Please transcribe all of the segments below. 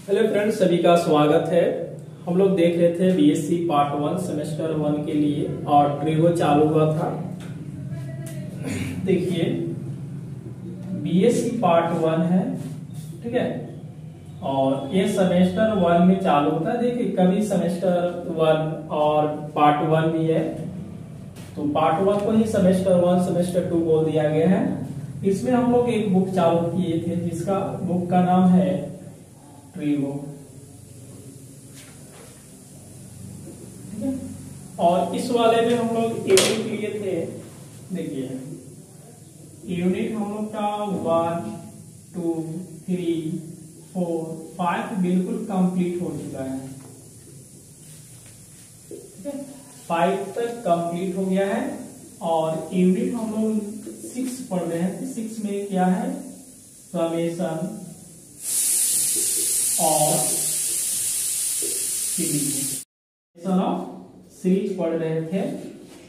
Hello friends, सभी का स्वागत है। हम लोग देख रहे थे बीएससी पार्ट 1 सेमेस्टर 1 के लिए और ट्रिगो चालू हुआ था। देखिए बीएससी पार्ट 1 है, ठीक है, और ये सेमेस्टर 1 में चालू होता है। देखिए कभी सेमेस्टर 1 और पार्ट 1 भी है, तो पार्ट 1 को ही सेमेस्टर 1 सेमेस्टर 2 बोल दिया गया है। इसमें हम लोग एक बुक चालू किए थे जिसका बुक का नाम है ट्रिगो, ठीक है। और इस वाले में हम लोग यूनिट लिए थे। देखिए यूनिट हम लोग का 1, 2, 3, 4, 5 बिल्कुल कंप्लीट हो चुका है, ठीक है। 5 तक कंप्लीट हो गया है और यूनिट हम लोग 6 पढ़ रहे हैं। 6 में क्या है, समेशन और सीरीज पढ़ रहे थे।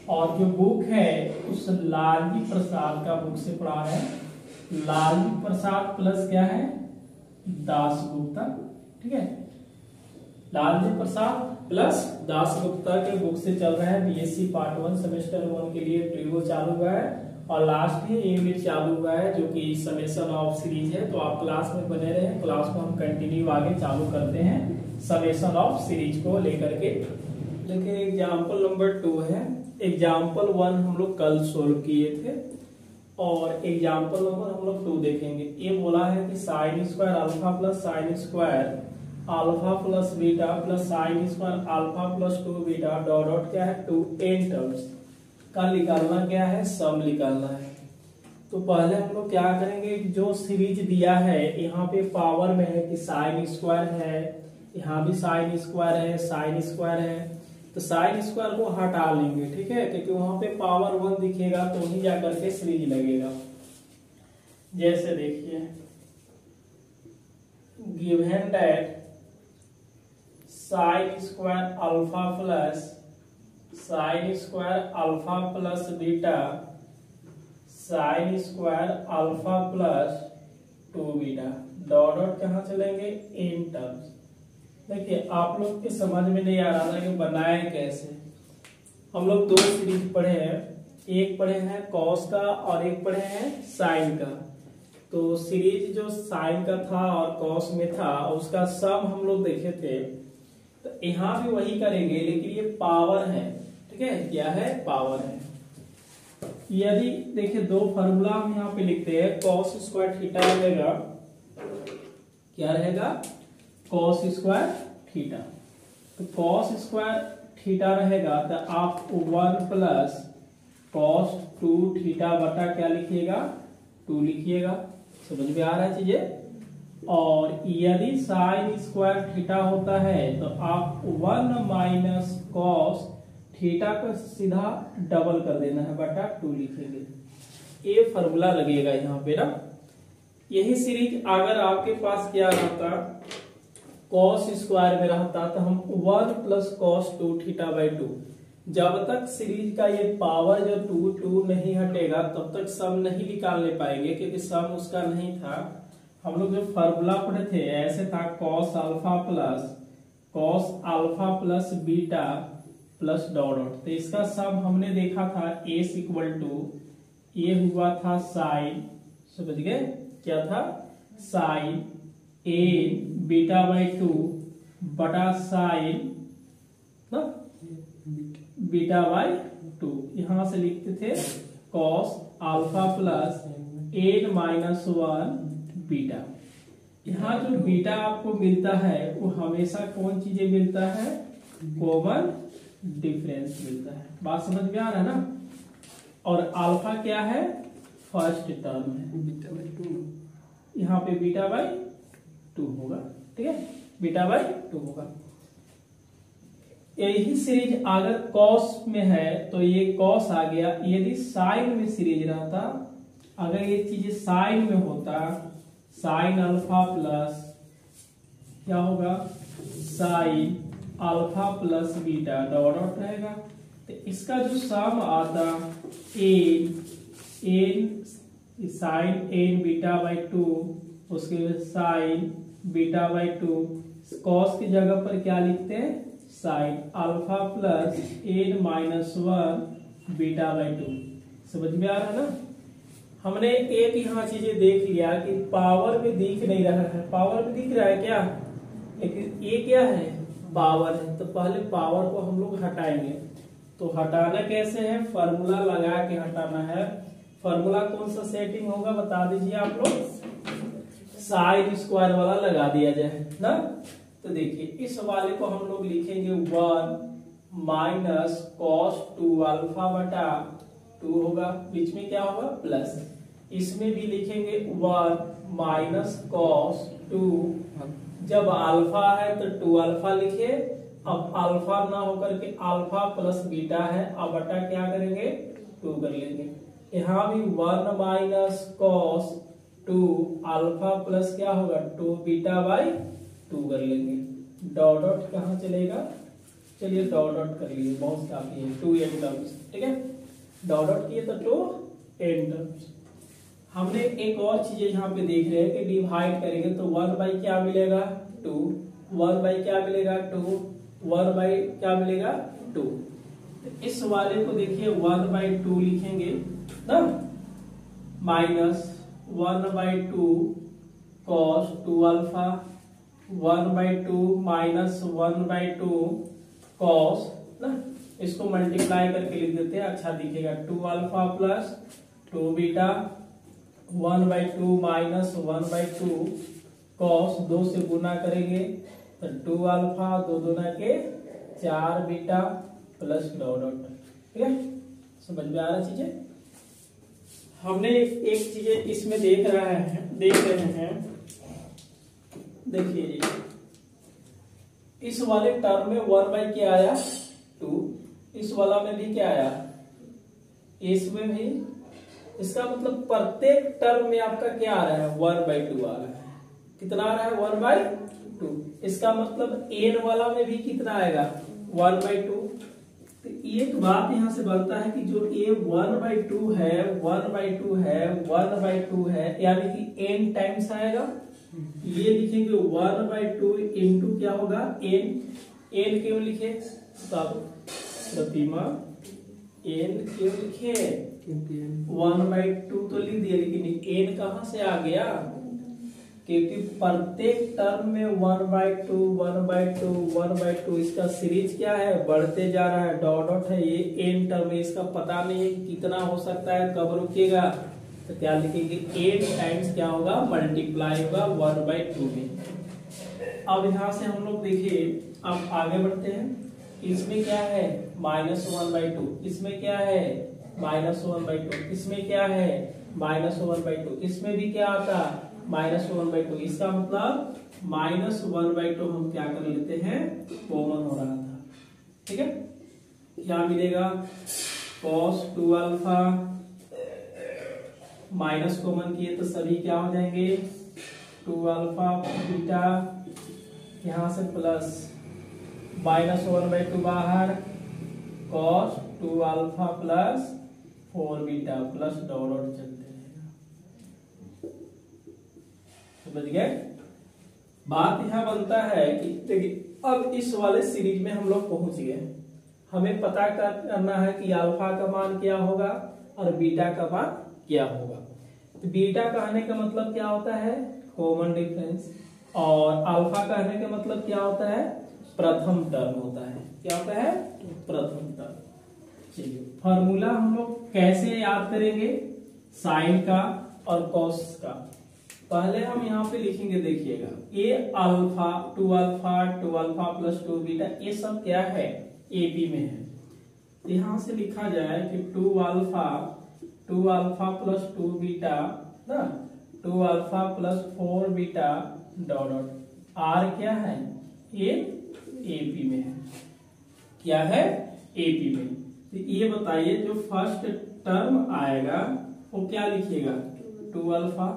और जो बुक है उस लालजी प्रसाद का बुक से पढ़ा है। लालजी प्रसाद प्लस क्या है, दासगुप्ता, ठीक है। लालजी प्रसाद प्लस दासगुप्ता के बुक से चल रहा है। बीएससी पार्ट 1 सेमेस्टर 1 के लिए ट्रिगो चालू हुआ है और लास्ट में यूनिट चालू हुआ है जो कि समेशन ऑफ सीरीज है। तो आप क्लास में बने रहे, क्लास को हम कंटिन्यू आगे चालू करते हैं समेशन ऑफ सीरीज को लेकर के। लेकिन एग्जाम्पल नंबर 2 है। एग्जाम्पल 1 हम लोग कल सोल्व किए थे और एग्जाम्पल नंबर हम लोग 2 देखेंगे। ये बोला है कि sine square alpha plus sine square alpha plus beta plus sine square alpha plus 2 beta dot dot क्या है 2n टर्म्स का निकालना क्या है, सम निकालना है। तो पहले हम लोग क्या करेंगे, जो सीरीज दिया है यहाँ पे पावर में है कि साइन स्क्वायर है, यहाँ भी साइन स्क्वायर है, साइन स्क्वायर है, तो साइन स्क्वायर को हटा लेंगे, ठीक है, क्योंकि वहां पे पावर 1 दिखेगा तो वहीं जाकर के सीरीज लगेगा। जैसे देखिए given that sine square alpha plus sine square alpha plus beta sine square alpha plus 2 beta dot dot कहाँ चलेंगे, इन टर्म्स। देखिए आप लोग के समझ में नहीं आ रहा था कि बनाए कैसे। हम लोग 2 सीरीज पढ़े हैं, एक पढ़े हैं कॉस का और एक पढ़े हैं साइन का। तो सीरीज जो साइन का था और कॉस में था उसका सम हम लोग देखे थे। तो यहाँ भी वही करेंगे, लेकिन ये पावर है, ठीक है, क्या है, पावर है। यदि देखिए 2 फार्मूला हम यहाँ पे लिखते हैं। कॉस स्क्वायर थीटा रहेगा, क्या रहेगा, कॉस स्क्वायर थीटा। तो कॉस स्क्वायर थीटा रहेगा तो आप 1 प्लस कॉस 2 थीटा बटा क्या लिखिएगा, 2 लिखिएगा। समझ में आ रहा है चीजें। और यदि साइन स्क्वायर थीटा होता है तो आप 1 माइनस कॉस थीटा को सीधा डबल कर देना है, बटा 2 लिखेंगे। ये फॉर्मूला लगेगा यहाँ पे ना। यही सीरीज अगर आपके पास क्या रहता, कॉस स्क्वायर में रहता तो हम 1 प्लस कॉस 2 थीटा बाई 2। जब तक सीरीज का ये पावर जो 2 नहीं हटेगा तब तक सम नहीं निकालने पाएंगे, क्योंकि सम उसका नहीं था। हम लोग जो फॉर्मूला पढ़े थे ऐसे था, cos alpha plus beta plus dot dot. तो इसका सम हमने देखा था एस इक्वल टू, ये हुआ था साइन, समझ गए क्या था, साइन ए बीटा बाई 2 बटा साइन ना बीटा बाई 2। यहां से लिखते थे cos alpha plus n minus 1 beta. यहाँ जो बीटा आपको मिलता है वो हमेशा कौन चीजें मिलता है, कॉमन डिफरेंस मिलता है। बात समझ में आ रहा है ना। और अल्फा क्या है, फर्स्ट टर्म है, यहाँ पे बीटा बाई 2 होगा, ठीक है, बीटा बाई 2 होगा। यही सीरीज अगर कॉस में है तो ये कॉस आ गया। यदि साइन में सीरीज रहता, अगर ये चीज साइन में होता, साइन अल्फा प्लस क्या होगा, sine alpha plus beta dot dot रहेगा। तो इसका जो सम आता n sine n beta by 2, उसके साइन बीटा बाई 2, कॉस की जगह पर क्या लिखते हैं sine, alpha plus n minus 1 beta by 2। समझ में आ रहा है ना। हमने एक यहाँ चीजें देख लिया कि पावर में दिख नहीं रहा है, पावर में दिख रहा है क्या, लेकिन ये क्या है पावर है। तो पहले पावर को हम लोग हटाएंगे। तो हटाना कैसे है, फॉर्मूला लगा के हटाना है। फॉर्मूला कौन सा सेटिंग होगा बता दीजिए आप लोग, साइन स्क्वायर वाला लगा दिया जाए ना। तो देखिए इस वाले को हम लोग लिखेंगे 1 माइनस कॉस 2 अल्फा बटा 2 होगा, बीच में क्या होगा प्लस। इसमें भी लिखेंगे 1 माइनस कॉस 2, जब अल्फा है तो 2 अल्फा लिखे, अब अल्फा ना होकर के अल्फा प्लस बीटा है, अब बटा क्या करेंगे 2 कर लेंगे। यहाँ भी 1 माइनस कॉस 2 अल्फा प्लस क्या होगा 2 बीटा बाई 2 कर लेंगे। डॉट डॉट कहाँ चलेगा, चलिए डॉट डॉट कर लिए, बहुत काफी है, 2 n टर्म्स, ठीक है। डॉट डॉट किए तो 2 n टर्म्स। हमने एक और चीज यहाँ पे देख रहे हैं कि डिवाइड करेंगे तो 1 बाई क्या मिलेगा 2, 1 बाई क्या मिलेगा 2, 1 बाई क्या मिलेगा 2। इस वाले को देखिए 1 बाई 2 लिखेंगे ना, minus 1 by 2 cos 2 alpha, 1 by 2 minus 1 by 2 cos ना, इसको मल्टीप्लाई करके लिख देते हैं, अच्छा दिखेगा। 2 alpha plus 2 beta, 1 by 2 minus 1 by 2 cos, 2 से गुना करेंगे तो 2 अल्फा, 2 दूना के 4 बीटा प्लस डॉट डॉट, ठीक है। समझ में आ रहा चीजें। हमने एक चीजें इसमें देख रहे हैं, देखिए जी इस वाले टर्म में 1 बाई क्या आया 2, इस वाला में भी क्या आया, इसमें भी, इसका मतलब प्रत्येक टर्म में आपका क्या आ रहा है 1 बाई 2 आ रहा है। कितना आ रहा है 1 बाई 2। इसका मतलब n वाला में भी कितना आएगा 1 बाई 2। तो एक बात यहां से बनता है कि जो ये 1 बाई 2 है, 1 बाई 2 है, 1 बाई 2 है, यानी कि n टाइम्स आएगा। ये लिखेंगे 1 बाई 2 इंटू क्या होगा n क्यों लिखे, तब प्रतिमा n क्यों लिखे, 1 बाई 2 तो लिख दिया, लेकिन n कहां से आ गया, क्योंकि प्रत्येक टर्म में 1 बाई 2 1 बाई 2 1 बाई 2 इसका सीरीज क्या है बढ़ते जा रहा है, डॉट डॉट है, ये n टर्म है, इसका पता नहीं है कि कितना हो सकता है, कब रुकेगा, तो क्या लिखेंगे 8 टाइम्स क्या होगा मल्टीप्लाई होगा 1 बाई 2 में। अब यहां से हम लोग देखिए, अब आगे बढ़ते हैं। इसमें क्या है माइनस 1 बाई 2, इसमें क्या है माइनस 1 बाई 2, इसमें क्या है माइनस 1 बाई 2, इसमें भी क्या आता माइनस 1 बाई 2। इसका मतलब माइनस 1 बाई 2 हम क्या कर लेते हैं कॉमन हो रहा था, ठीक है। क्या मिलेगा cos 2 अल्फा, माइनस कॉमन किए तो सभी क्या हो जाएंगे 2 अल्फा बीटा, यहां से प्लस माइनस 1 बाई 2 बाहर, cos 2 alpha plus 4 beta plus dot dot चलते रहेगा। समझ गए। बात यह बनता है कि देखिए अब इस वाले सीरीज में हम लोग पहुंच गए, हमें पता करना है कि अल्फा का मान क्या होगा और बीटा का मान क्या होगा। तो बीटा कहने का मतलब क्या होता है कॉमन डिफरेंस, और अल्फा कहने का मतलब क्या होता है प्रथम टर्म होता है, क्या होता है प्रथम टर्म। चलिए फॉर्मूला हम लोग कैसे याद करेंगे साइन का और कॉस का। पहले हम यहाँ पे लिखेंगे, देखिएगा ये alpha 2 alpha 2 alpha plus 2 beta, ये सब क्या है एपी में है। यहां से लिखा जाए कि 2 अल्फा प्लस 2 बीटा ना, 2 alpha plus 4 beta dot dot, r क्या है ये एपी में है, क्या है एपी में। तो ये बताइए जो फर्स्ट टर्म आएगा वो क्या लिखिएगा 2 अल्फा,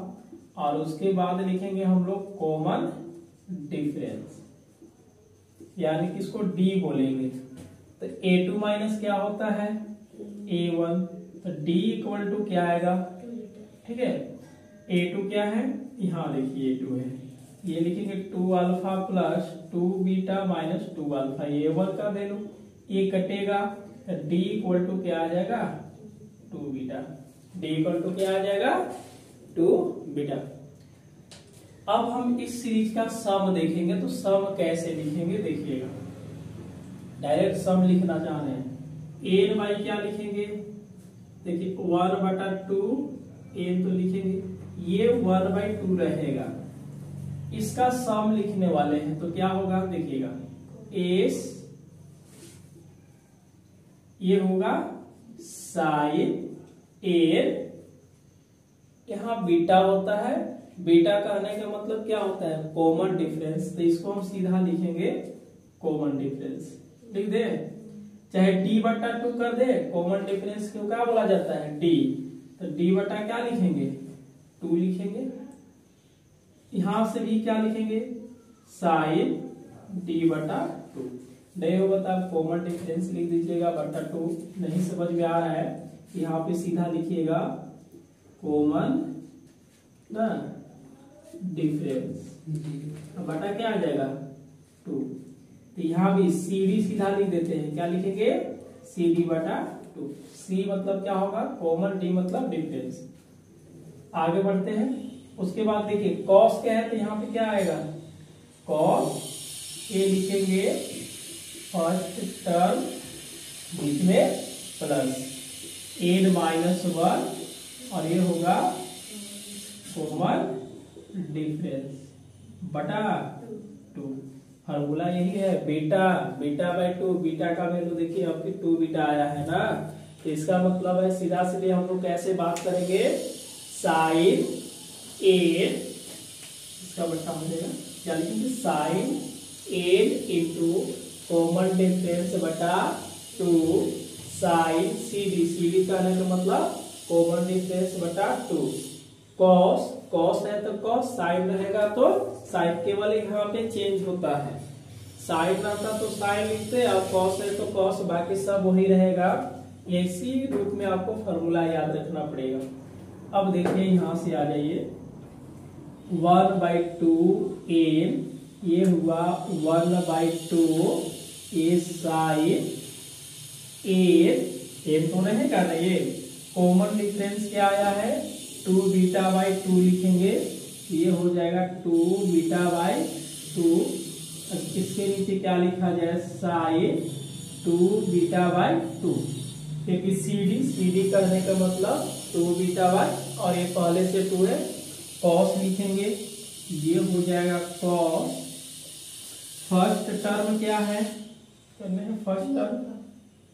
और उसके बाद लिखेंगे हम लोग कॉमन डिफरेंस, यानी कि इसको डी बोलेंगे। तो a2 माइनस क्या होता है a1, तो d इक्वल टू क्या आएगा, ठीक है। a2 क्या है यहाँ देखिए a2 है, ये लिखेंगे 2 alpha plus 2 beta minus 2 alpha, ये वन का वैल्यू, ये कटेगा डी इक्वल टू क्या आ जाएगा 2 बीटा, डी इक्वल टू क्या आ जाएगा 2 बीटा। अब हम इस सीरीज का सम देखेंगे, तो सम कैसे लिखेंगे देखिएगा। डायरेक्ट सम लिखना चाह रहे हैं, एन बाई क्या लिखेंगे, देखिए 1/2 एन तो लिखेंगे, ये 1/2 रहेगा, इसका सम लिखने वाले हैं तो क्या होगा देखिएगा, एस ये होगा साइन एन, यहां बीटा होता है, बीटा कहने का मतलब क्या होता है कॉमन डिफरेंस, तो इसको हम सीधा लिखेंगे कॉमन डिफरेंस, लिख दे, चाहे d/2 कर दे, कॉमन डिफरेंस को क्या बोला जाता है d, तो d बटा क्या लिखेंगे 2 लिखेंगे, यहां से भी क्या लिखेंगे साइन d/2, नहीं होगा तो आप कॉमन डिफरेंस लिख दीजिएगा बटा 2, नहीं समझ में आ रहा है यहाँ पे सीधा लिखिएगा कॉमन ना डिफरेंस, बटा क्या आ जाएगा 2, तो यहाँ भी सी डी सीधा लिख देते हैं, क्या लिखेंगे CD/2, सी मतलब क्या होगा कॉमन, डी मतलब डिफरेंस। आगे बढ़ते हैं, उसके बाद देखिए कॉस क्या है, तो यहाँ पे क्या आएगा कॉस, ये लिखेंगे फर्स्ट टर्म बीच में प्लस n-1 और ये होगा कॉमन डिफरेंस बटा 2, फॉर्मूला यही है बीटा/2, बीटा का वैल्यू देखिए आपकी 2 बीटा आया है ना, तो इसका मतलब है सीधा सीधे हम लोग कैसे बात करेंगे साइन एन, इसका बटा हो जाएगा क्या लिखेंगे sine n into common difference बटा 2 साइन CD कहने का मतलब कॉमन डिफरेंस बटा 2, कॉस है तो कॉस, साइन रहेगा तो साइन, केवल यहाँ पे चेंज होता है, साइन रहता तो साइन लिखते और कॉस है तो कॉस, बाकी सब वही रहेगा, इसी रूप में आपको फॉर्मूला याद रखना पड़ेगा। अब देखिए यहां से आ जाइए 1/2 एन, ये हुआ 1/2 ए साइन एन तो नहीं कर रहे, ये कॉमन डिफरेंस क्या आया है 2 बीटा/2 लिखेंगे, ये हो जाएगा 2 बीटा/2, इसके नीचे क्या लिखा जाए साइन 2 बीटा/2, क्योंकि CD करने का मतलब 2 बीटा/, और ये पहले से 2 है, कॉस लिखेंगे, ये हो जाएगा कॉस, फर्स्ट टर्म क्या है फर्स्ट टर्म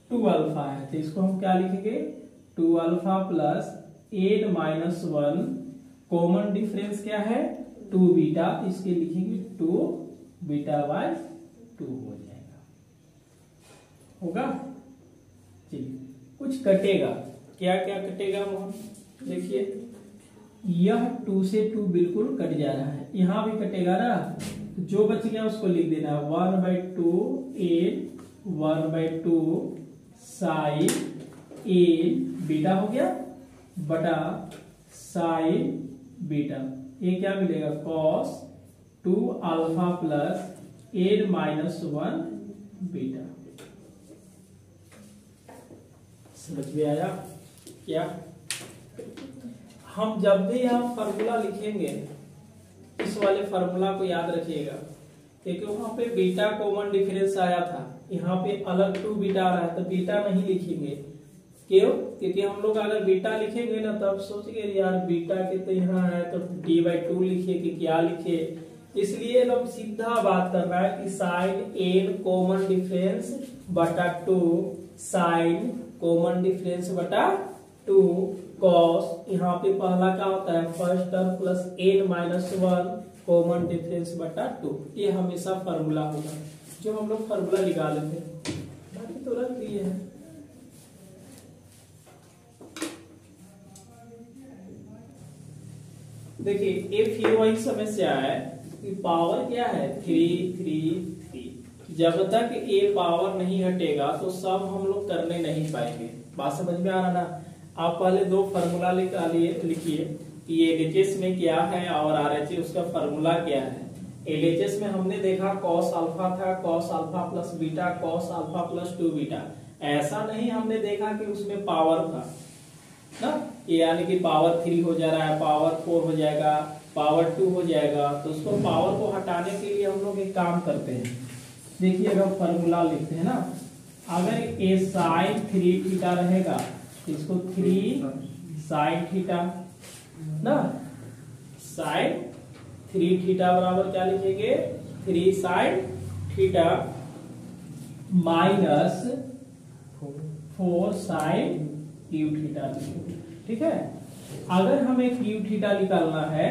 2 अल्फा है, तो इसको हम क्या लिखेंगे 2 alpha plus n-1, common difference क्या है 2 बीटा, इसके लिखेंगे 2 बीटा/2 हो जाएगा, होगा। चलिए कुछ कटेगा, क्या क्या कटेगा वो देखिए, यह 2 से 2 बिल्कुल कट जा रहा है, यहां भी कटेगा ना, तो जो बच गया उसको लिख देना 1/2 एन 1/2 साइन एन बीटा हो गया बटा साइन बीटा, ये क्या मिलेगा cos 2 alpha plus n-1 beta. समझ में आया क्या? हम जब भी यहाँ फॉर्मूला लिखेंगे इस वाले फॉर्मूला को याद रखिएगा, क्योंकि वहां पे बीटा कॉमन डिफरेंस आया था, यहाँ पे अलग 2 बीटा आ रहा है, तो बीटा नहीं लिखेंगे, क्यों? क्योंकि हम लोग अगर बीटा लिखेंगे ना तब सोचेंगे यार बीटा के तो यहाँ है तो d/2 लिखे कि क्या लिखे, इसलिए हम सीधा बात कर रहा है कि साइन एन कॉमन डिफरेंस बटा 2 साइन कॉमन डिफरेंस बटा 2 कॉस, यहाँ पे पहला क्या होता है first term plus n-1 common difference बटा 2, ये हमेशा फॉर्मूला होगा जो हम लोग फॉर्मूला निकाले थे, बाकी तो रख दिए हैं। देखिए ये फिर वही समस्या है कि पावर क्या है 3 3 3, जब तक ये पावर नहीं हटेगा तो सब हम लोग करने नहीं पाएंगे, बात समझ में आ रहा ना। आप पहले 2 फॉर्मूला निकालिए, लिखिए कि एलएचएस में क्या है और आरएचएस उसका फॉर्मूला क्या है। एलएचएस में हमने देखा कॉस अल्फा था, cos alpha plus beta, cos alpha plus 2 beta. ऐसा नहीं हमने देखा कि उसमें पावर था ना, यानी कि पावर 3 हो जा रहा है, पावर 4 हो जाएगा, पावर 2 हो जाएगा। तो उसको पावर को हटाने के लिए हम लोग एक काम करते हैं, देखिए अगर फॉर्मूला लिखते हैं ना, अगर ए साइन 3 थीटा रहेगा तो इसको 3 साइन थीटा ना, साइन 3 थीटा बराबर क्या लिखेंगे, 3 sine theta minus 4 sine cube theta. ठीक है, अगर हमें क्यू थीटा निकालना है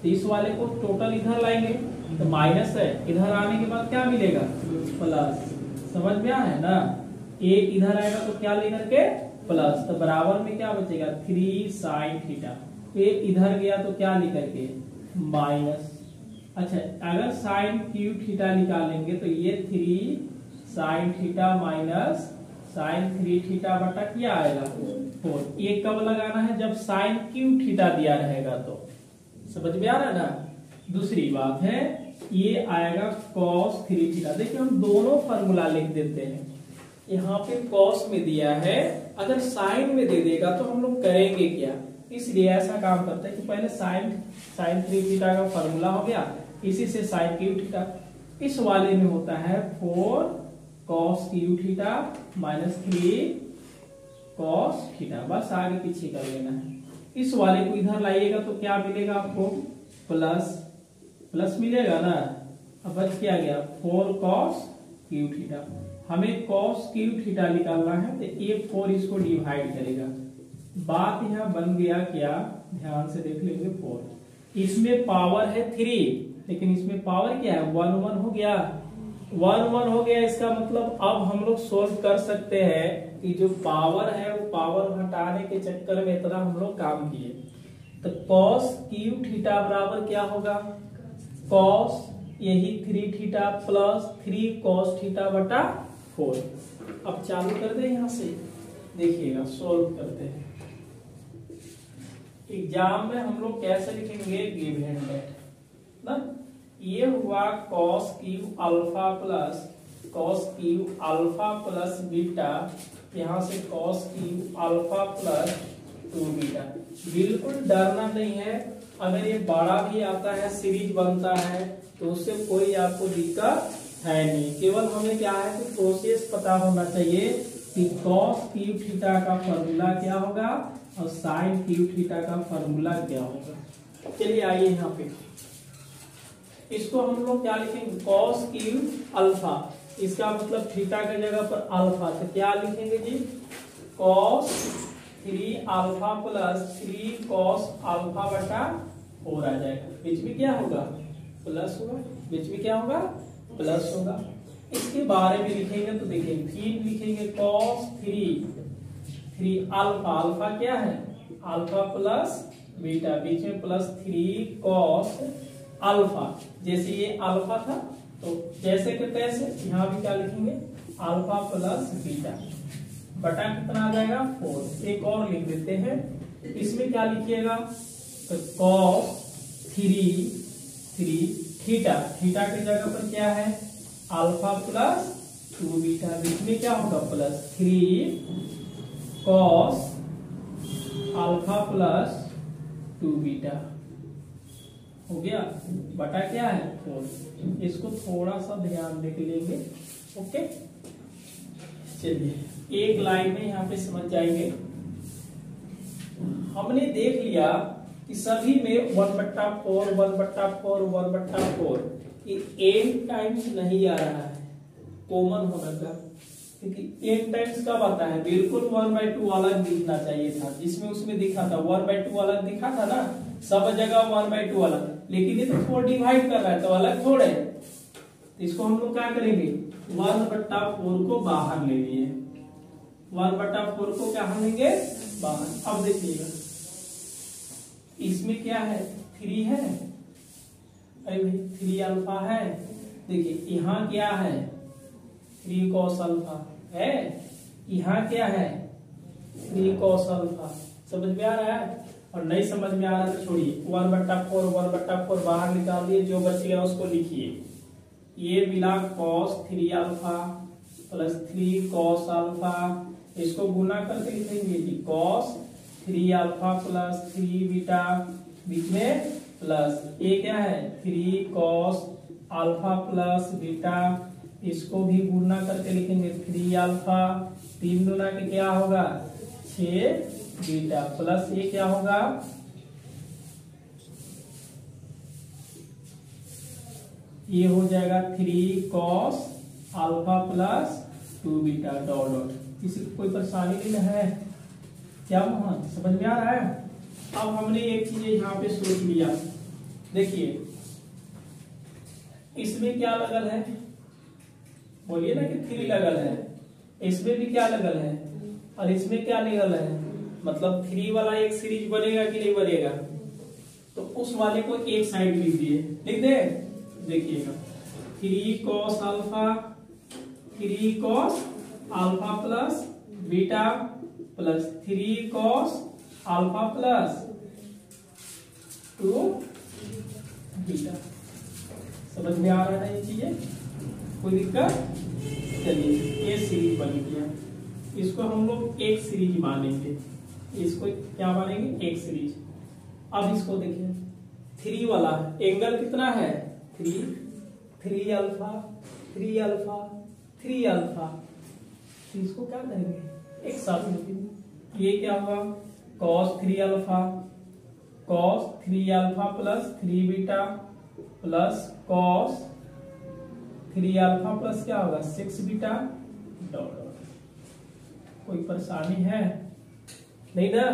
तो इस वाले को टोटल इधर लाएंगे तो माइनस है, इधर आने के बाद क्या मिलेगा, प्लस। समझ में आया है ना, एक इधर आएगा तो क्या लेकर के प्लस, तो बराबर में क्या बचेगा 3 साइन थीटा। एक इधर गया तो क्या लेकर के माइनस। अच्छा, अगर साइन क्यू थीटा निकालेंगे तो ये 3 sine theta minus sine 3 theta बटा क्या आएगा 4। ये कब लगाना है, जब साइन क्यू थीटा दिया रहेगा तो। समझ में आ रहा है ना। दूसरी बात है ये आएगा cos 3 थीटा। देखिए हम दोनों फार्मूला लिख देते हैं, यहाँ पे cos में दिया है, अगर साइन में दे देगा तो हम लोग करेंगे क्या, इसलिए ऐसा काम करते हैं कि पहले साइन 3 थीटा का फार्मूला हो गया, इसी से साइन क्यू थीटा। इस वाले में होता है 4 cos Q theta minus 3 cos theta, बस आगे पीछे कर लेना है। इस वाले को इधर लाइएगा तो क्या मिलेगा आपको, प्लस प्लस मिलेगा ना। अब बच क्या गया 4 cos क्यू थीटा। हमें cos क्यू थीटा निकालना है तो एक 4 इसको डिवाइड करेगा। बात यहाँ बन गया क्या, ध्यान से देख लेंगे 4। इसमें पावर है 3 लेकिन इसमें पावर क्या है 1 1 हो गया, 1 1 हो गया। इसका मतलब अब हम लोग सोल्व कर सकते हैं कि जो पावर है वो पावर हटाने के चक्कर में इतना हम लोग काम किए। तो cos क्यू थीटा बराबर क्या होगा, cos यही 3 थीटा प्लस 3 cos थीटा बटा 4। अब चालू कर दे यहाँ से, देखिएगा सोल्व करते हैं। एग्जाम में हम लोग कैसे लिखेंगे, गिवन दैट ना, ये हुआ cos Q alpha plus beta, यहाँ से cos Q alpha plus 2 beta. बिल्कुल डरना नहीं है, अगर ये बड़ा भी आता है सीरीज बनता है तो उससे कोई आपको दिक्कत है नहीं। केवल हमें क्या है कि प्रोसेस पता होना चाहिए कि cos क्यू थीटा का फॉर्मूला क्या होगा और साइन क्यू थीटा का फॉर्मूला क्या होगा। चलिए आइए यहाँ पे इसको हम लोग क्या लिखेंगे, cos क्यू अल्फा, इसका मतलब थीटा की जगह पर अल्फा, तो क्या लिखेंगे जी, cos 3 alpha plus 3 cos alpha बटा 4 आ जाएगा। बीच में क्या होगा, प्लस होगा, बीच में क्या होगा, प्लस होगा। इसके बारे में लिखेंगे तो देखिए फिर लिखेंगे cos 3 अल्फा, अल्फा क्या है अल्फा प्लस बीटा, बीच में प्लस 3 cos अल्फा। जैसे ये अल्फा था तो जैसे के तैसे यहाँ भी क्या लिखेंगे अल्फा प्लस बीटा बटा कितना आ जाएगा 4। एक और लिख देते हैं, इसमें क्या लिखिएगा तो cos 3 थीटा, थीटा की जगह पर क्या है अल्फा प्लस 2 बीटा, बीच में क्या होगा plus 3 cos alpha plus 2 beta हो गया, बटा क्या है 4। इसको थोड़ा सा ध्यान देख लेंगे। ओके, चलिए एक लाइन में यहाँ पे समझ जाएंगे। हमने देख लिया कि सभी में 1/4 1/4 1/4 ये n टाइम्स नहीं आ रहा है, कॉमन होने का, क्योंकि n टाइम्स कब आता है, बिल्कुल 1/2 अलग दिखना चाहिए था, जिसमें उसमें दिखा था 1/2 अलग दिखा था ना, सब जगह 1/2 अलग, लेकिन ये तो 4 डिवाइड कर रहा है तो अलग थोड़े। तो इसको हम लोग क्या करेंगे 1/4 को बाहर ले लिए, 1/4 को क्या लेंगे बाहर। अब देखिएगा इसमें क्या है 3 है, अरे भाई 3 अल्फा है, देखिए यहाँ क्या है 3 cos अल्फा है, यहाँ क्या है 3 cos अल्फा, समझ में आ रहा है। और नहीं समझ में आ रहा तो छोड़िए। 1/4 बाहर निकाल दिए, जो बचेगा उसको लिखिए। ये मिला cos 3 alpha plus 3 cos alpha, इसको गुना करके लिखेंगे कि cos 3 अल्फा प्लस 3 बीटा, बीच में प्लस, ये क्या है 3 cos अल्फा प्लस बीटा, इसको भी गुना करके लिखेंगे 3 अल्फा, 3 गुना के क्या होगा 6 बीटा, प्लस ये क्या होगा ये हो जाएगा 3 cos alpha plus 2 beta dot dot. किसी को कोई परेशानी नहीं है क्या, मोहन समझ में आ रहा है? अब हमने एक चीज यहाँ पे सोच लिया, देखिए इसमें क्या लगल है, बोलिए ना कि 3 लगल है, इसमें भी क्या लगल है और इसमें क्या लगल है, मतलब 3 वाला एक सीरीज बनेगा कि नहीं बनेगा, तो उस वाले को एक साइड लिख दिए, लिख दे, देखिएगा 3 cos alpha plus beta plus 3 cos alpha plus 2 beta. समझ में आ रहा है ये चीजें, कोई दिक्कत? चलिए ये सीरीज बन गया, इसको हम लोग एक सीरीज मानेंगे, इसको क्या मानेंगे एक सीरीज। अब इसको देखिए 3 वाला एंगल कितना है 3 अल्फा 3 अल्फा 3 अल्फा, इसको क्या करेंगे एक साथ लिखेंगे। ये क्या हुआ cos 3 alpha plus 3 beta plus cos 3 alpha plus क्या होगा 6 बीटा डॉट डॉट। कोई परेशानी है नहीं ना?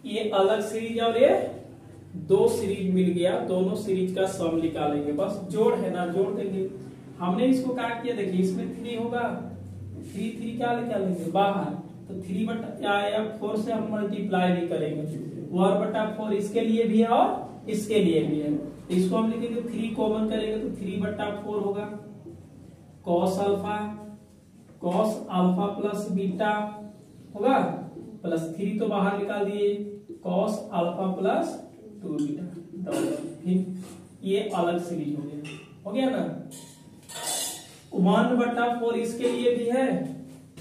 ये अलग सीरीज और ये 2 सीरीज मिल गया, दोनों सीरीज का सम निकालेंगे, बस जोड़ है ना, जोड़ देंगे। हमने इसको क्या किया, देखिए इसमें 3 होगा, 3 क्या निकालेंगे बाहर, तो 3/4 से हम मल्टीप्लाई भी करेंगे, 1/4 इसके लिए भी है और इसके लिए भी है, इसको हम लिखेंगे 3 कॉमन करेंगे तो 3/4 होगा। cos अल्फा प्लस बीटा होगा प्लस 3 तो बाहर निकाल दिए, cos अल्फा प्लस 2 बीटा, फिर ये अलग सीरीज हो गया ना। 1/4 इसके लिए भी है,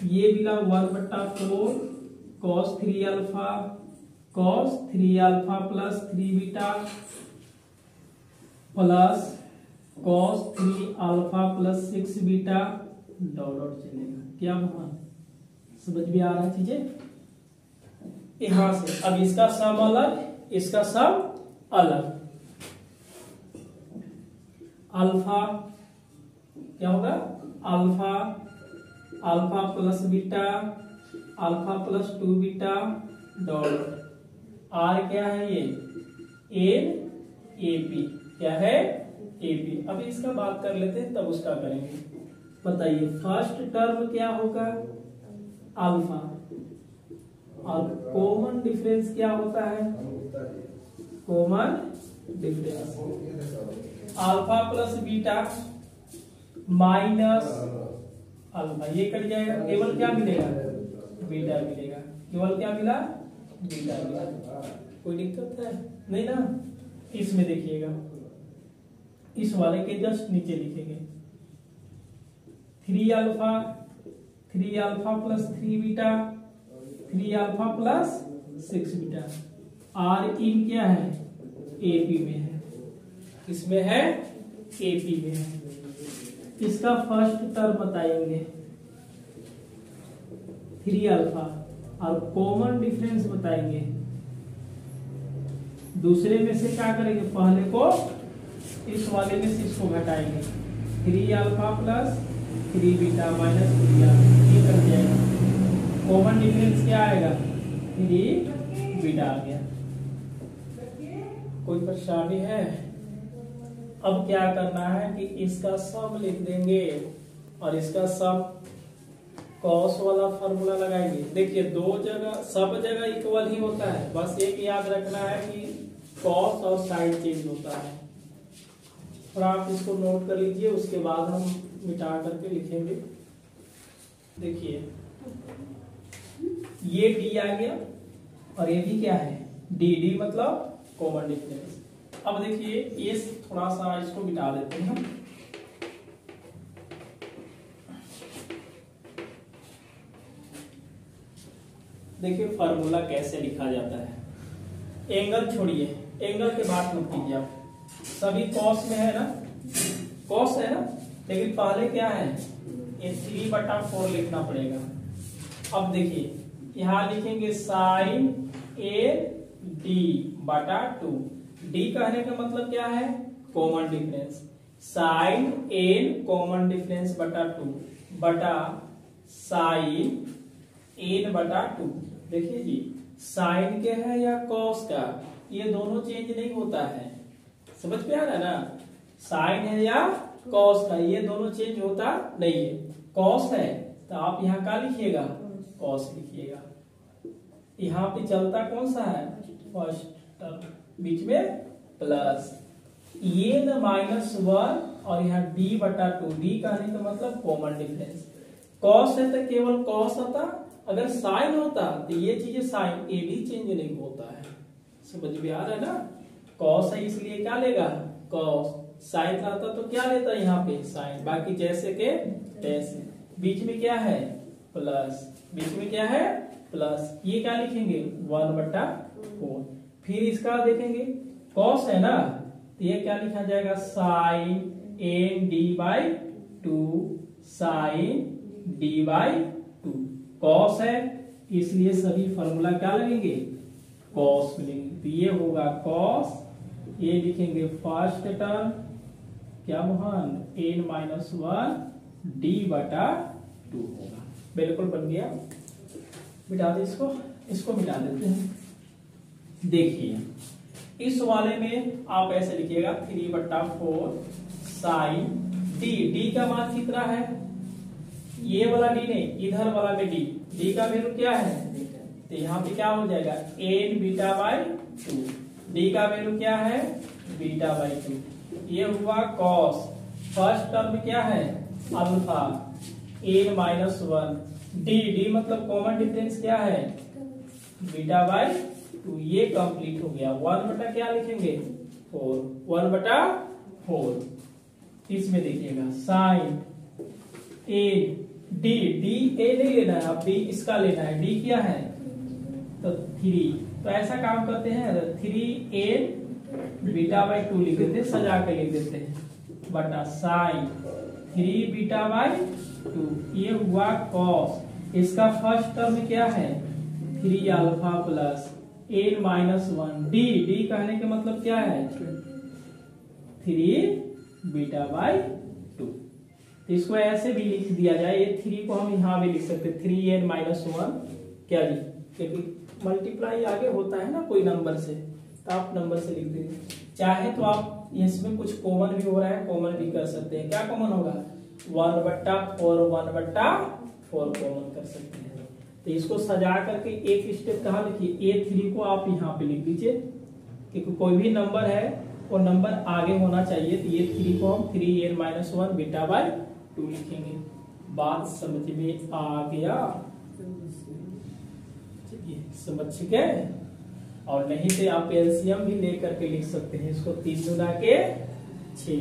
ये मिला 1/4 cos 3 alpha plus 3 beta plus cos 3 alpha plus 6 beta dot dot चलेगा। क्या हुआ, समझ में आ रहा है चीजें? यहां से अब इसका सम अलग, इसका सम अलग। अल्फा क्या होगा alpha plus beta alpha plus 2 beta dot, r क्या है ये एन ए पी, क्या है ए पी। अभी इसका बात कर लेते हैं तब उसका करेंगे। बताइए फर्स्ट टर्म क्या होगा अल्फा, और कॉमन डिफरेंस क्या होता है, common difference alpha plus beta minus alpha, ये कट जाएगा, केवल क्या मिलेगा बीटा मिलेगा, केवल क्या मिला बीटा मिला। कोई दिक्कत है नहीं ना? इसमें देखिएगा इस वाले के जस्ट नीचे लिखेंगे 3 alpha plus 3 beta 3 alpha plus 6 beta, are in क्या है एपी में है, इसमें है एपी में है। इसका फर्स्ट टर्म बताएंगे 3 अल्फा और कॉमन डिफरेंस बताएंगे, दूसरे में से क्या करेंगे, पहले को इस वाले में से इसको घटाएंगे, 3 alpha plus 3 beta minus 3 alpha, ये कट जाएगा, कॉमन डिफरेंस क्या आएगा 3 बीटा आ गया। कोई परेशानी है? अब क्या करना है कि इसका सम लिख देंगे और इसका सम कॉस वाला फॉर्मूला लगाएंगे। देखिए दो जगह सब जगह इक्वल ही होता है, बस एक याद रखना है कि कॉस और साइन चेंज होता है। और आप इसको नोट कर लीजिए, उसके बाद हम मिटा करके लिखेंगे। देखिए ये डी आ गया और ये भी क्या है डी, डी मतलब कॉमन डिफरेंस। अब देखिए ये थोड़ा सा इसको मिटा देते हैं हम। देखिए फार्मूला कैसे लिखा जाता है। एंगल छोड़िए, एंगल के बात मत कीजिए आप, सभी कॉस में है ना, कॉस है ना, लेकिन पहले क्या है, ये 3/4 लिखना पड़ेगा। अब देखिए यहां लिखेंगे साइन ए डी बटा 2। डी कहने का मतलब क्या है, common difference. Sine n common difference बटा 2 बटा साइन एन बटा 2। देखिए जी, साइन के है या कॉस का, ये दोनों चेंज नहीं होता है, समझ में आ रहा है ना। साइन है या कॉस का, ये दोनों चेंज होता नहीं है। कॉस है तो आप यहाँ क्या लिखिएगा, कॉस लिखिएगा। यहाँ पे चलता कौन सा है, फर्स्ट टर्म, बीच में प्लस ये न -1 और यहाँ d बटा 2। डी कहने का मतलब कॉमन डिफरेंस। कॉस है तो केवल कॉस आता, अगर साइन होता तो ये चीजें साइन ए भी चेंज नहीं होता है, समझ में आ रहा है ना। कॉस है इसलिए क्या लेगा, कॉस। साइन आता तो क्या लेता है यहाँ पे, साइन। बाकी जैसे के तैसे। बीच में क्या है, प्लस, बीच में क्या है, प्लस। ये क्या लिखेंगे, 1/4। फिर इसका देखेंगे, कॉस है ना, तो ये क्या लिखा जाएगा, sine n d by 2, sine d by 2। Cos है इसलिए सभी फॉर्मूला क्या लगेंगे, कॉस मिलेंगे। तो ये होगा कॉस, ये लिखेंगे फर्स्ट टर्म क्या मोहन, n-1 d बटा 2 होगा। बिल्कुल बन गया। मिटा दे इसको, इसको मिटा देते हैं। देखिए इस वाले में आप ऐसे लिखिएगा 3/4 साइन डी। डी का मान कितना है, ये वाला डी नहीं, इधर वाला में डी। डी का वैल्यू क्या है, तो यहाँ पे क्या हो जाएगा, n बीटा बाई 2। डी का वैल्यू क्या है, बीटा बाई 2। ये हुआ कॉस। फर्स्ट टर्म क्या है, अल्फा, n-1। डी, डी मतलब कॉमन डिफरेंस क्या है, बीटा बाई 2। ये कंप्लीट हो गया। 1 बटा क्या लिखेंगे, 4, 1/4। इसमें देखिएगा sine a d, d a नहीं लेना है, अब डी इसका लेना है। डी क्या है, तो 3। तो ऐसा काम करते हैं, 3n बीटा बाई 2 लिख देते हैं, सजा के लिख देते हैं, बटा साइन 3 बीटा बाई 2। ये हुआ कॉस। इसका फर्स्ट टर्म क्या है, 3 alpha plus n-1 D. D कहने के मतलब क्या है, 3 बीटा बाई 2। इसको ऐसे भी लिख दिया जाए, ये 3 को हम यहाँ भी लिख सकते हैं, 3n-1 क्या जी, क्योंकि मल्टीप्लाई आगे होता है ना कोई नंबर से, तो आप नंबर से लिख देंगे। चाहे तो आप इसमें कुछ कॉमन भी हो रहा है, कॉमन भी कर सकते हैं। क्या कॉमन होगा, 1/4 1/4 कॉमन कर सकते हैं। तो इसको सजा करके एक स्टेप कहाँ लिखिए, A3 को आप यहाँ पे लिख दीजिए, क्योंकि कोई भी नंबर है वो नंबर आगे होना चाहिए। तो ये 3 को हम 3n-1 बीटा बाई 2 लिखेंगे। बात समझ में आ गया, समझ गए। और नहीं तो आप एलसीएम भी लेकर के लिख सकते हैं, इसको 3 गुना के 6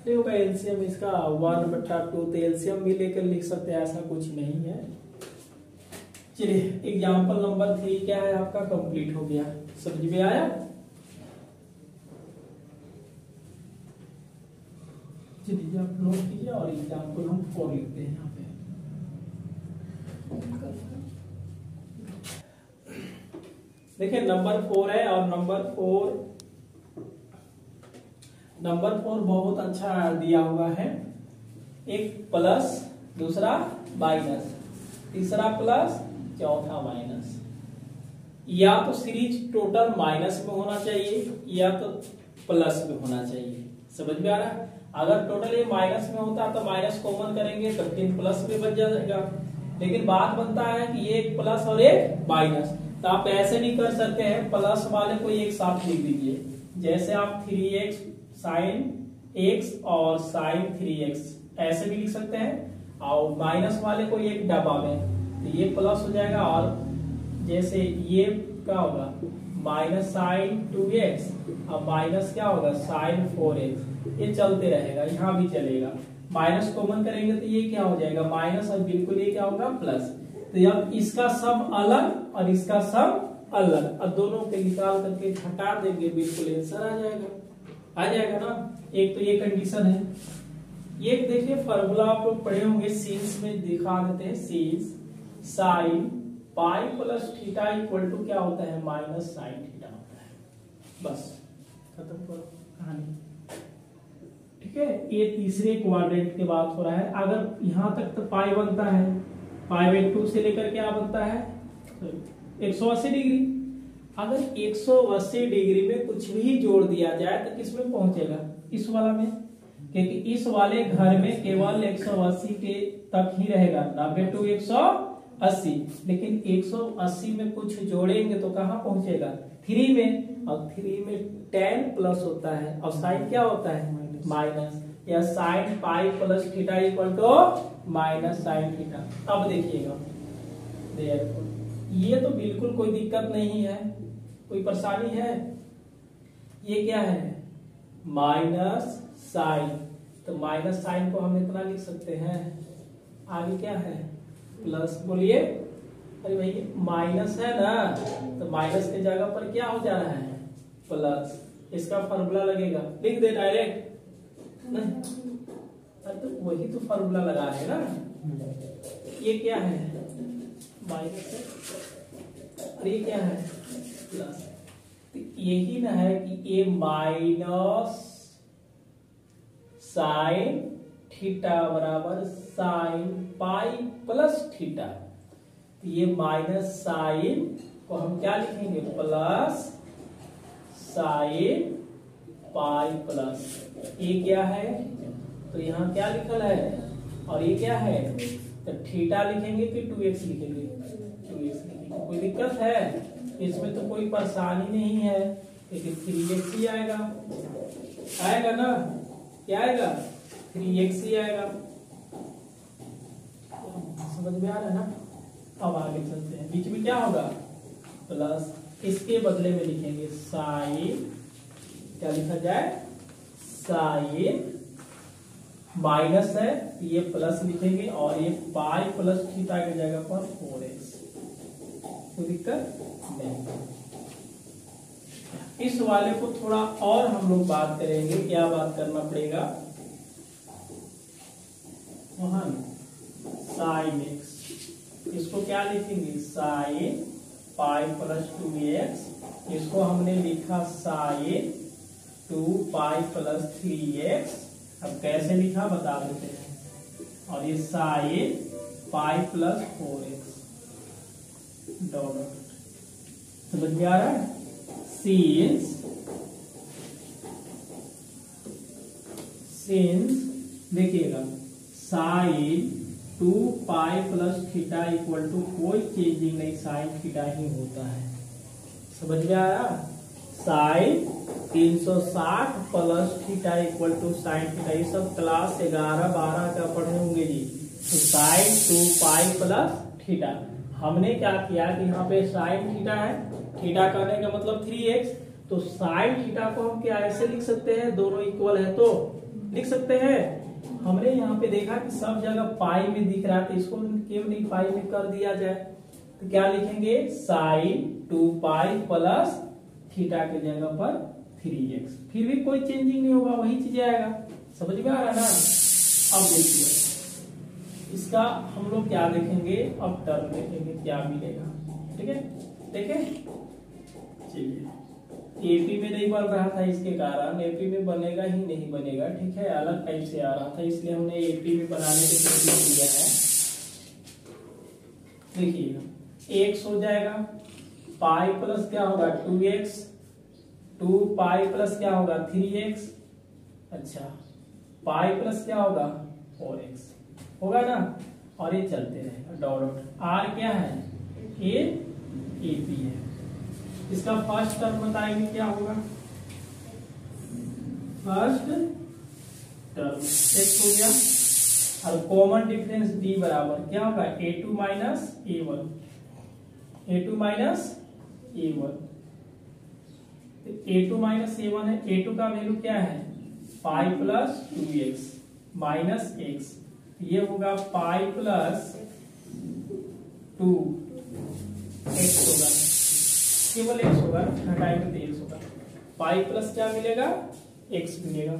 नहीं होगा एलसीएम इसका 1/2। तो एलसीएम भी लेकर लिख सकते हैं, ऐसा कुछ नहीं है। चलिए एग्जाम्पल नंबर 3 क्या है आपका, कंप्लीट हो गया। समझ में आया, चलिए आप नोट कीजिए और एग्जाम्पल हम 4 लिखते हैं यहाँ पे। देखिए नंबर 4 है, और नंबर 4 बहुत अच्छा दिया हुआ है। एक प्लस, दूसरा माइनस, तीसरा प्लस, चौथा माइनस। या तो सीरीज टोटल माइनस में होना चाहिए या तो प्लस में होना चाहिए। समझ में आ रहा है, अगर टोटल ये माइनस में होता तो माइनस कॉमन करेंगे तो 3 प्लस में बच जाएगा। लेकिन बात बनता है कि एक प्लस और एक माइनस, तो आप ऐसे नहीं कर सकते हैं, प्लस वाले को एक साथ लिख दीजिए। जैसे आप 3x साइन x और साइन 3x ऐसे भी लिख सकते हैं, और माइनस वाले को एक डब्बा में, तो ये प्लस हो जाएगा। और जैसे ये क्या होगा माइनस साइन 2x, अब माइनस क्या होगा साइन 4x, ये चलते रहेगा, यहाँ भी चलेगा। माइनस कॉमन करेंगे तो ये क्या हो जाएगा माइनस, और बिल्कुल ये क्या होगा प्लस। तो अब इसका सम अलग और इसका सम अलग, अब दोनों के निकाल करके हटा देंगे, बिल्कुल आंसर आ जाएगा ना। एक तो ये कंडीशन है। ये देखिए फॉर्मूला आप लोग पढ़े होंगे, सीन्स में दिखा देते हैं। Since sine pi plus theta equal to क्या होता है माइनस साइन थीटा होता है। बस खत्म करो कहानी, ठीक है। ये तीसरे क्वाड्रेंट की बात हो रहा है। अगर यहां तक तो पाई बनता है, पाई/2 से लेकर क्या बनता है 180 डिग्री। अगर 180 डिग्री में कुछ भी जोड़ दिया जाए तो किसमें पहुंचेगा, इस वाला में, क्योंकि इस वाले घर में केवल 180 के तक ही रहेगा, 90 to 180। लेकिन 180 में कुछ जोड़ेंगे तो कहां पहुंचेगा 3 में, और 3 में tan प्लस होता है और साइन क्या होता है माइनस, या sine pi plus theta equal to minus sine theta. अब देखिएगा ये तो बिल्कुल कोई दिक्कत नहीं है, कोई परेशानी है। ये क्या है माइनस साइन, तो माइनस साइन को हम इतना लिख सकते हैं, आगे क्या है प्लस। बोलिए अरे भाई माइनस है ना, तो माइनस के जगह पर क्या हो जा रहा है प्लस, इसका फॉर्मूला लगेगा, लिख दे डायरेक्ट नहीं, तो वही तो फॉर्मूला लगा है ना। ये क्या है माइनस है और ये क्या है प्लस, तो यही ना है कि ये माइनस साइन थीटा बराबर साइन पाई प्लस थीटा। तो ये माइनस साइन को हम क्या लिखेंगे प्लस साइन पाई प्लस, ये क्या है तो यहाँ क्या लिखल है, और ये क्या है तो थीटा लिखेंगे कि 2x लिखेंगे, 2x लिखेंगे। कोई दिक्कत है इसमें, तो कोई परेशानी नहीं है, लेकिन 3x ही आएगा, आएगा ना, क्या आएगा 3x ही आएगा। समझ में आ रहा है ना। अब आगे चलते हैं, बीच में क्या होगा प्लस, इसके बदले में लिखेंगे साइन, क्या लिखा जाए साइन, माइनस है ये प्लस लिखेंगे, और ये पाई प्लस थीटा की जगह पर 4x। कोई दिक्कत नहीं। इस वाले को थोड़ा और हम लोग बात करेंगे, क्या बात करना पड़ेगा वहां साइन x, इसको क्या लिखेंगे साइन पाई प्लस 2x, इसको हमने लिखा साइन 2 पाई प्लस 3x। अब कैसे लिखा बता देते हैं, और ये sign pi plus 4x dot, समझ में आ रहा है। सिंस देखिएगा sine 2 pi plus theta equal to कोई चेंजिंग नहीं, साइन थीटा ही होता है। समझ में आया, sine 360 plus theta equal to sine theta, ये सब क्लास 11-12 का पढ़े होंगे जी। तो साइन 2 पाई प्लस थीटा, हमने क्या किया कि यहाँ पे साइन थीटा है, थीटा करने का मतलब 3x, तो साइन थीटा को हम क्या ऐसे लिख सकते हैं, दोनों इक्वल है तो लिख सकते हैं। हमने यहाँ पे देखा कि सब जगह पाई में दिख रहा है, तो इसको क्यों नहीं पाई में कर दिया जाए, तो क्या लिखेंगे साइन 2 पाई प्लस थीटा के जगह पर 3x, फिर भी कोई चेंजिंग नहीं होगा, वही चीज आएगा। समझ में आ रहा है ना। अब देखिए इसका हम लोग क्या देखेंगे, अब टर्म देखेंगे क्या मिलेगा, ठीक है। देखें चलिए, एपी में नहीं बन रहा था, इसके कारण एपी में बनेगा ही नहीं बनेगा, ठीक है, अलग टाइप से आ रहा था, इसलिए हमने एपी में बनाने की कोशिश किया है। देखिएगा x हो जाएगा, पाई प्लस क्या होगा 2x, 2 पाई प्लस क्या होगा 3x, अच्छा पाई प्लस क्या होगा 4x होगा ना, और ये चलते रहेगा डॉट। आर क्या है ए पी है, इसका फर्स्ट टर्म बताएंगे क्या होगा, फर्स्ट टर्म x हो गया, और कॉमन डिफरेंस d बराबर क्या होगा a2 minus a1, a2 minus A1। A2 minus A1 है, A2 का वैल्यू क्या है pi plus 2x minus x, ये होगा पाई प्लस 2x होगा, केवल x होगा, घटाएंगे तो x होगा, पाई प्लस क्या मिलेगा x मिलेगा।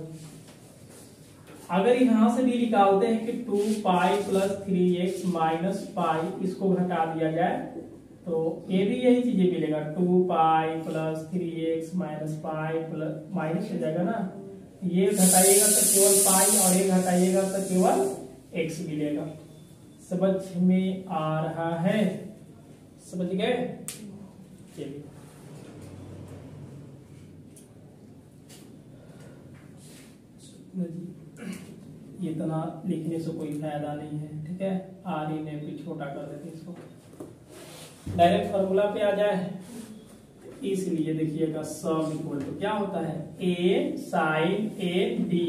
अगर यहां से भी निकालते हैं कि 2 pi plus 3x minus pi, इसको घटा दिया जाए तो ये भी यही चीजें मिलेगा, 2 pi plus 3x minus pi plus minus हो जाएगा ना, ये घटाइएगा तो केवल पाई और ये घटाइएगा तो केवल x मिलेगा। समझ में आ रहा है? समझ गए? चलिए इतना लिखने से कोई फायदा नहीं है, ठीक है, आर ही में भी छोटा कर देते इसको, डायरेक्ट फॉर्मूला पे आ जाए। इसलिए देखिएगा सब इक्वल टू क्या होता है a साइन a d,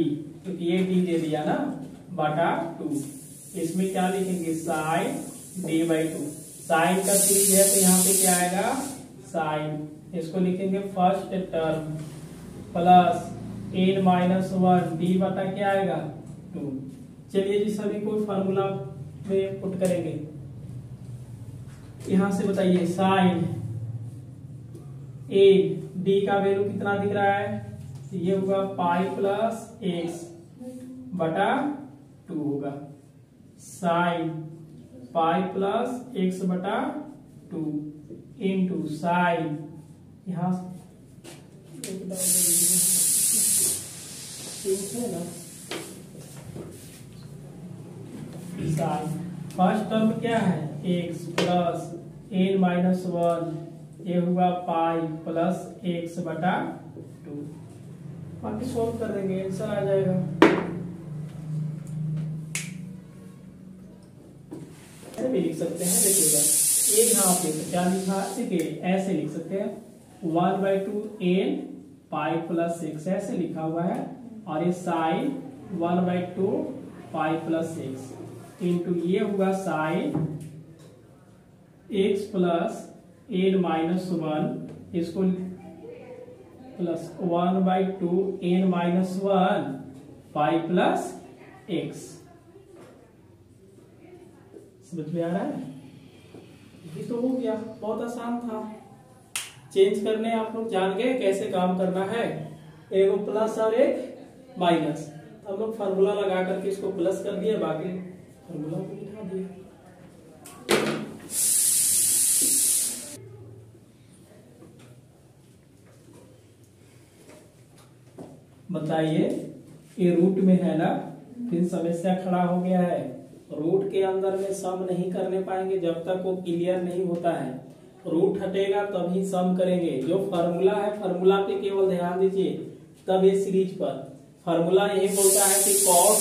क्योंकि ये d दे दिया ना बटा 2, इसमें क्या लिखेंगे साइन d/2, साइन का सीरीज है तो यहाँ पे क्या आएगा साइन, इसको लिखेंगे first term plus n minus 1 d बटा क्या आएगा 2। चलिए जी सभी को फॉर्मूला में पुट करेंगे, यहां से बताइए साइन a d का वैल्यू कितना दिख रहा है, तो ये होगा पाई प्लस x बटा 2 होगा, साइन पाई प्लस x बटा 2 इंटू साइन, यहां है ना साइन, फर्स्ट टर्म क्या है x प्लस n माइनस 1, ये हुआ पाई प्लस x बटा 2, बाकी सोल्व कर देंगे आंसर आ जाएगा। ऐसे भी लिख सकते हैं, देखिएगा ये यहाँ पे क्या लिखा, देखिए ऐसे लिख सकते हैं 1/2 n पाई प्लस x ऐसे लिखा हुआ है, और ये sine 1/2 pi plus x into ये हुआ sine x plus n minus 1, इसको plus 1/2 n minus 1 pi plus x। समझ में आ रहा है? ये तो हो गया, बहुत आसान था, चेंज करने आप लोग जान गए कैसे काम करना है, एक प्लस और एक माइनस, हम लोग फार्मूला लगा करके इसको प्लस कर दिए, बाकी फार्मूला को बिठा दिया। बताइए ये रूट में है ना, फिर समस्या खड़ा हो गया है, रूट के अंदर में सम नहीं करने पाएंगे जब तक वो क्लियर नहीं होता है, रूट हटेगा तभी सम करेंगे। जो फार्मूला है फार्मूला पे केवल ध्यान दीजिए, तब ये सीरीज पर फार्मूला यही बोलता है कि cos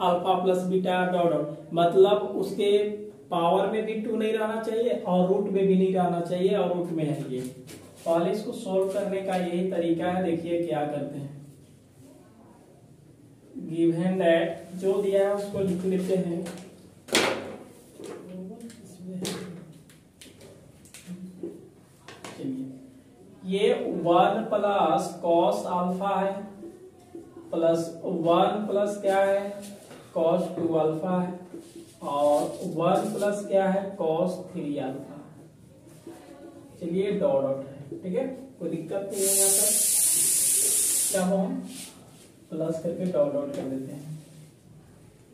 alpha plus beta dot dot, मतलब उसके पावर में भी 2 नहीं रहना चाहिए और रूट में भी नहीं रहना चाहिए, और रूट में है ये। पहले इसको सॉल्व करने का यही तरीका है, देखिए क्या करते हैं, गिवन दैट जो दिया है उसको लिख लेते हैं, ये 1 प्लस कॉस अल्फा है प्लस 1 प्लस क्या है कॉस 2 अल्फा है, और 1 प्लस क्या है कॉस 3 अल्फा। चलिए डॉट डॉट है, ठीक है, कोई दिक्कत नहीं है। यहाँ तक क्या हम प्लस करके डॉट डॉट कर देते हैं,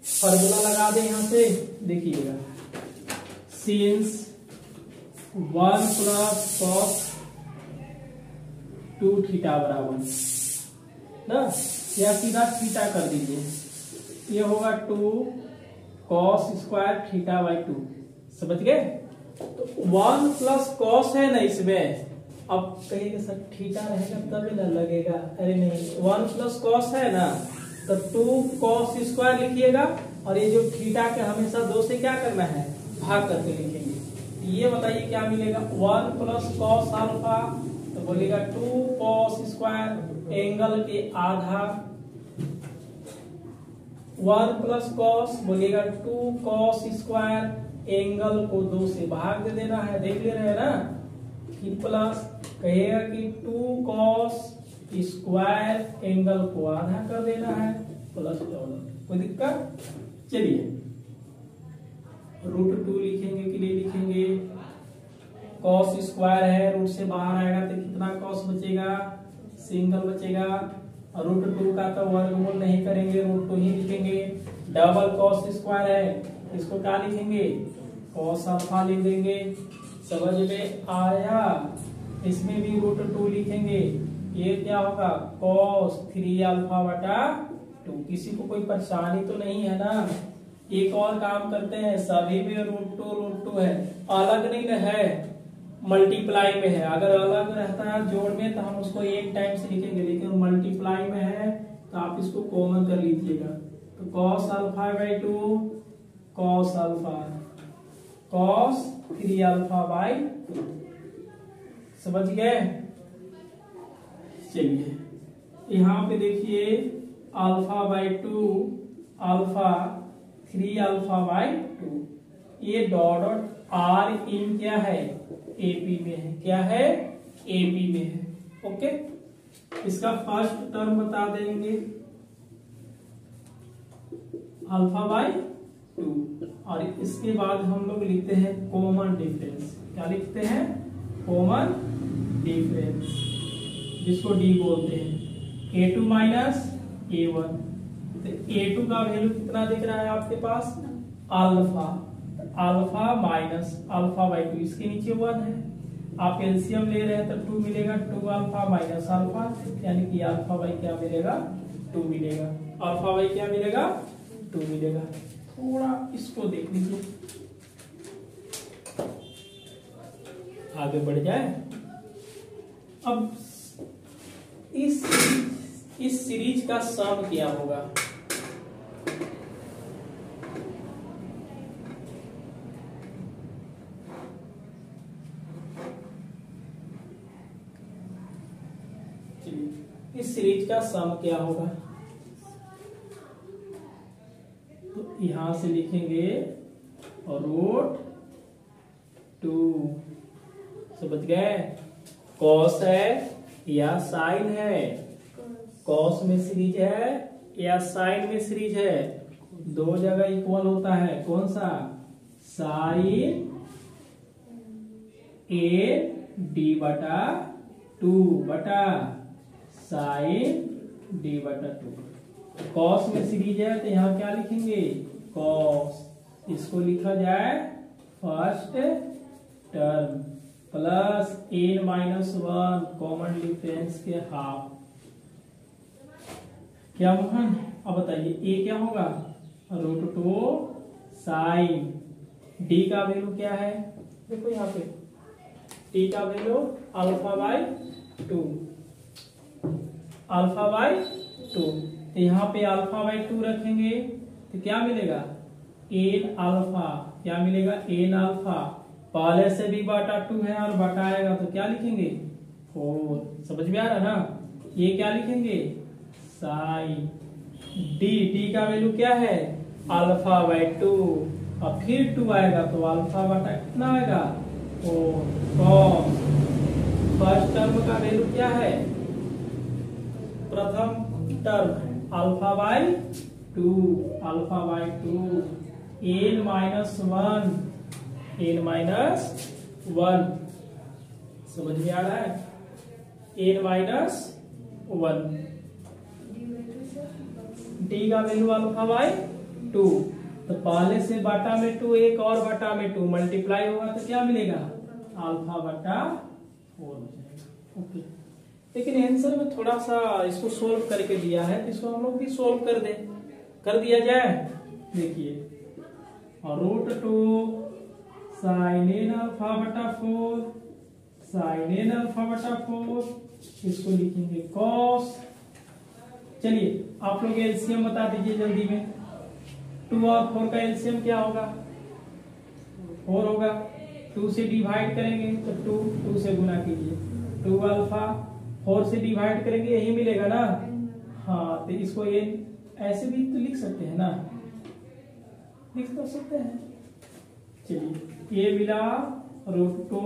फार्मूला लगा दें यहाँ से, देखिएगा सिंस 1 प्लस कॉस 2 थीटा बराबर ना, या सीधा थीटा कर दीजिए, ये होगा 2 कॉस स्क्वायर थीटा बाई 2, समझ गए। तो 1 प्लस कॉस है ना इसमें, अब कहेंगे सर थीटा रहेगा तभी ना लगेगा, अरे नहीं, 1 प्लस कॉस है ना तो 2 कॉस स्क्वायर लिखिएगा, और ये जो थीटा के हमेशा 2 से क्या करना है भाग करके लिखेंगे। ये बताइए क्या मिलेगा, 1 प्लस कॉस अल्फा तो बोलेगा 2 कॉस स्क्वायर एंगल के आधा, 1 प्लस कॉस बोलिएगा 2 कॉस स्क्वायर एंगल को 2 से भाग दे देना है, देख ले रहे हैं ना, कि प्लस कहेगा कि 2 cos स्क्वायर एंगल को आधा कर देना है प्लस डॉट, कोई दिक्कत? चलिए √2 लिखेंगे कि नहीं लिखेंगे, cos स्क्वायर है, रूट से बाहर आएगा तो कितना cos बचेगा, सिंगल बचेगा, और √2 का तो वर्गमूल नहीं करेंगे, √2 ही लिखेंगे। डबल cos स्क्वायर है, इसको क्या लिखेंगे, cos अल्फा लिख देंगे, समझ में आया? इसमें भी √2 लिखेंगे, ये क्या होगा, cos 3 अल्फा बटा 2। किसी को कोई परेशानी तो नहीं है ना? एक और काम करते हैं, सभी में √2 है, अलग नहीं है, मल्टीप्लाई में है। अगर अलग रहता है जोड़ में तो हम उसको एक टाइम से लिखेंगे, लेकिन मल्टीप्लाई में है तो आप इसको कॉमन कर लीजिएगा। तो cos alpha by 2 cos alpha, cos 3 alpha by 2, समझ गए? चलिए यहाँ पे देखिए alpha by 2 alpha 3 alpha by 2, ये डॉट डॉट आर इन क्या है, एपी में है, क्या है, एपी में है। ओके, इसका फर्स्ट टर्म बता देंगे अल्फा बाई 2, और इसके बाद हम लोग लिखते हैं कॉमन डिफरेंस। क्या लिखते हैं, कॉमन डिफरेंस, जिसको डी बोलते हैं, a2 माइनस a1। तो a2 का वैल्यू कितना दिख रहा है आपके पास, alpha, alpha minus alpha by 2, इसके नीचे 1 है, आप एलसीएम ले रहे हैं तो 2 मिलेगा, 2 अल्फा माइनस अल्फा, यानी कि अल्फा बाई क्या मिलेगा, 2 मिलेगा, अल्फा बाई क्या मिलेगा, 2 मिलेगा। थोड़ा इसको देख लीजिए, आगे बढ़ जाए। अब इस सीरीज का सम क्या होगा, इस सीरीज का सम क्या होगा, तो यहां से लिखेंगे √2, समझ गए? कॉस है या साइन है, कॉस में सीरीज है या साइन में सीरीज है, दो जगह इक्वल होता है, कौन सा, साइन ए डी बटा 2 बटा साइन डी बटा 2। कॉस में सीरीज है तो यहाँ क्या लिखेंगे, कॉस, इसको लिखा जाए first term plus n minus 1 common difference के हाफ। क्या मोहन, अब बताइए a क्या होगा, √2 साइन, d का वैल्यू क्या है, देखो यहाँ पे d का value alpha by 2, alpha by 2, तो यहाँ पे अल्फा बाई 2 रखेंगे तो क्या मिलेगा, n अल्फा, क्या मिलेगा, n अल्फा, पहले से भी बटा 2 है और बटाएगा तो क्या लिखेंगे, 4, समझ में आ रहा ना? ये क्या लिखेंगे, साइन, डी का वैल्यू क्या है, अल्फा बाई 2, और फिर 2 आएगा तो अल्फा बटा कितना आएगा, 4, कॉस, फर्स्ट टर्म का वैल्यू क्या है, प्रथम टर्म है alpha by 2, alpha by 2, n minus 1, n minus 1, समझ में आ रहा है, n माइनस 1, d का वैल्यू अल्फा बाई 2, तो पहले से बटा में 2, एक और बटा में 2 मल्टीप्लाई होगा तो क्या मिलेगा, अल्फा बटा 4 हो जाएगा। ओके, लेकिन आंसर में थोड़ा सा इसको सोल्व करके दिया है तो इसको हम लोग भी सोल्व कर दिया जाए। देखिए, √2 साइन n अल्फा बटा 4, साइन n अल्फा बटा 4, इसको लिखेंगे कॉस। चलिए आप लोग एलसीएम बता दीजिए जल्दी में, 2 और 4 का एलसीएम क्या होगा, 4 होगा, 2 से डिवाइड करेंगे तो 2 से गुना कीजिए, 2 अल्फा, 4 से डिवाइड करेंगे यही मिलेगा ना, हाँ, तो इसको ये ऐसे भी तो लिख सकते हैं ना, लिख तो सकते हैं। चलिए ए मिला √2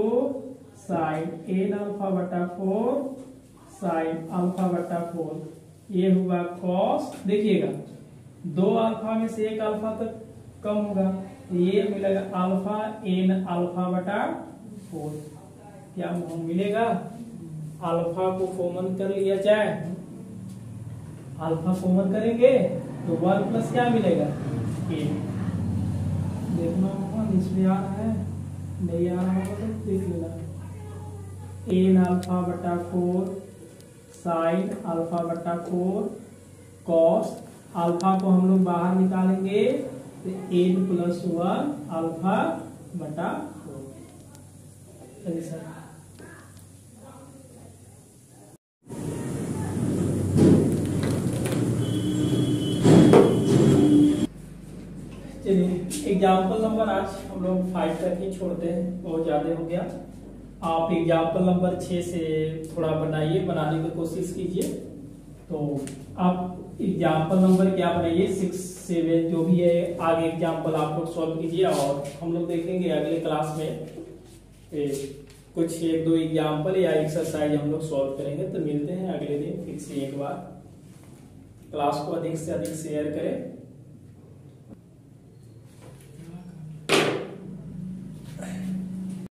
साइन एन अल्फा बटा 4 साइन अल्फा बटा 4, ये हुआ कॉस। देखिएगा दो अल्फा में से एक अल्फा तक कम होगा, ये मिलेगा अल्फा एन अल्फा बटा 4। क्या मिलेगा? अल्फा को कॉमन कर लिया जाए, अल्फा कॉमन करेंगे तो 1 प्लस क्या मिलेगा? एन। देखना होगा इसमें आ रहा है, नहीं आ रहा होगा तो देख लेना। एन अल्फा बटा 4 साइन अल्फा बटा 4 कॉस, अल्फा को हम लोग बाहर निकालेंगे तो एन प्लस 1 अल्फा बटा 4। सर चलिए एग्जाम्पल नंबर आज हम लोग 5 तक ही छोड़ते हैं, बहुत ज्यादा हो गया। आप एग्जाम्पल नंबर 6 से थोड़ा बनाइए, बनाने की कोशिश कीजिए। तो आप एग्जाम्पल नंबर क्या बनाइए, 6, 7 जो भी है आगे एग्जाम्पल आप लोग सॉल्व कीजिए, और हम लोग देखेंगे अगले क्लास में कुछ 1-2 एग्जाम्पल या एक्सरसाइज हम लोग सॉल्व करेंगे। तो मिलते हैं अगले दिन फिर से एक बार। क्लास को अधिक से अधिक शेयर करें।